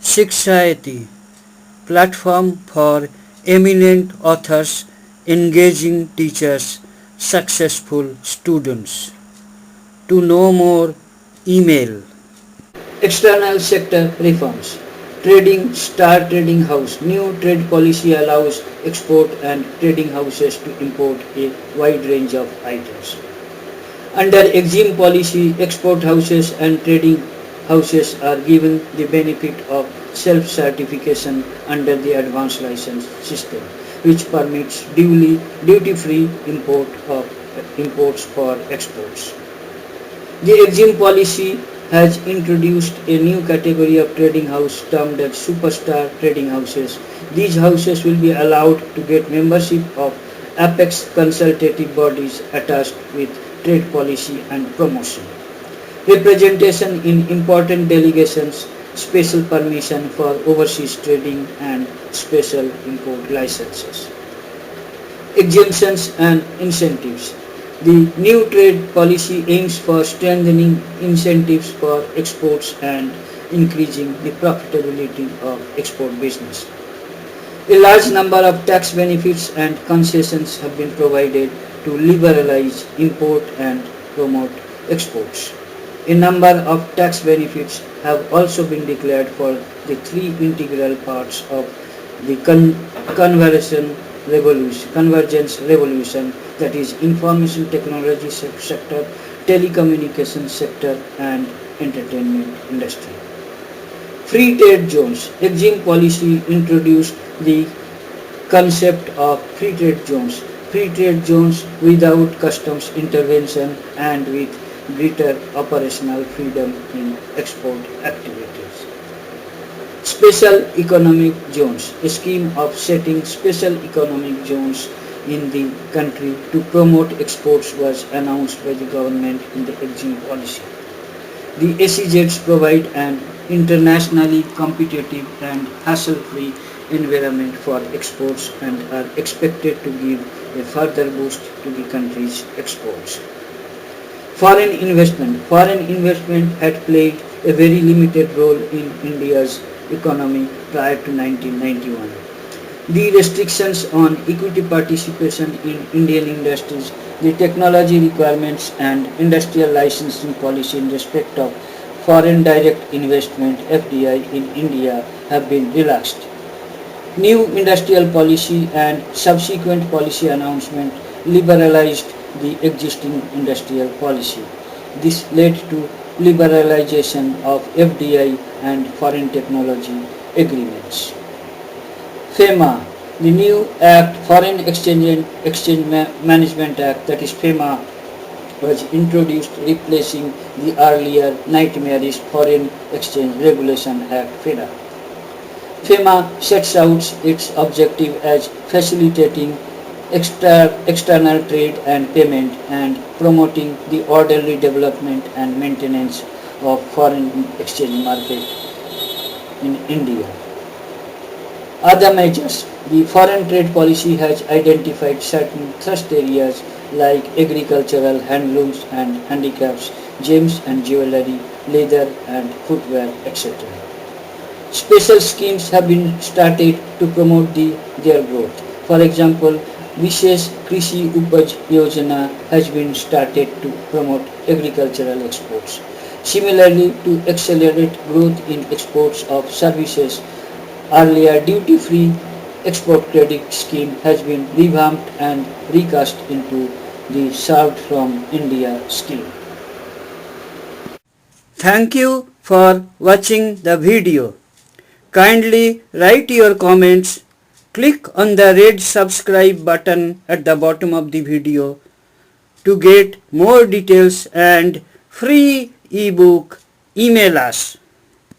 Shikshayati, platform for eminent authors, engaging teachers, successful students. To know more, email. External sector reforms. Trading Star Trading House. New trade policy allows export and trading houses to import a wide range of items. Under EXIM policy, export houses and trading houses are given the benefit of self-certification under the advanced license system, which permits duty-free imports for exports. The EXIM policy has introduced a new category of trading house termed as superstar trading houses. These houses will be allowed to get membership of apex consultative bodies attached with trade policy and promotion, representation in important delegations, special permission for overseas trading and special import licenses. Exemptions and incentives. The new trade policy aims for strengthening incentives for exports and increasing the profitability of export business. A large number of tax benefits and concessions have been provided to liberalize import and promote exports. A number of tax benefits have also been declared for the three integral parts of the convergence revolution, that is information technology sector, telecommunications sector and entertainment industry. Free trade zones. EXIM policy introduced the concept of free trade zones. Free trade zones without customs intervention and with greater operational freedom in export activities. Special economic zones. A scheme of setting special economic zones in the country to promote exports was announced by the government in the EXIM policy. The SEZs provide an internationally competitive and hassle-free environment for exports and are expected to give a further boost to the country's exports. Foreign investment. Foreign investment had played a very limited role in India's economy prior to 1991. The restrictions on equity participation in Indian industries, the technology requirements and industrial licensing policy in respect of foreign direct investment (FDI) in India have been relaxed. New industrial policy and subsequent policy announcement liberalized the existing industrial policy. This led to liberalization of FDI and foreign technology agreements. FEMA, the new Act, Foreign Exchange Management Act, that is FEMA, was introduced, replacing the earlier nightmarish Foreign Exchange Regulation Act (FERA). FEMA sets out its objective as facilitating external trade and payment and promoting the orderly development and maintenance of foreign exchange market in India. Other measures. The foreign trade policy has identified certain thrust areas like agricultural, handlooms and handicrafts, gems and jewellery, leather and footwear, etc. Special schemes have been started to promote their growth. For example, Vishesh Krishi Upaj Yojana has been started to promote agricultural exports. Similarly, to accelerate growth in exports of services, earlier duty-free export credit scheme has been revamped and recast into the Served from India scheme. Thank you for watching the video. Kindly write your comments. Click on the red subscribe button at the bottom of the video to get more details and free ebook. Email us.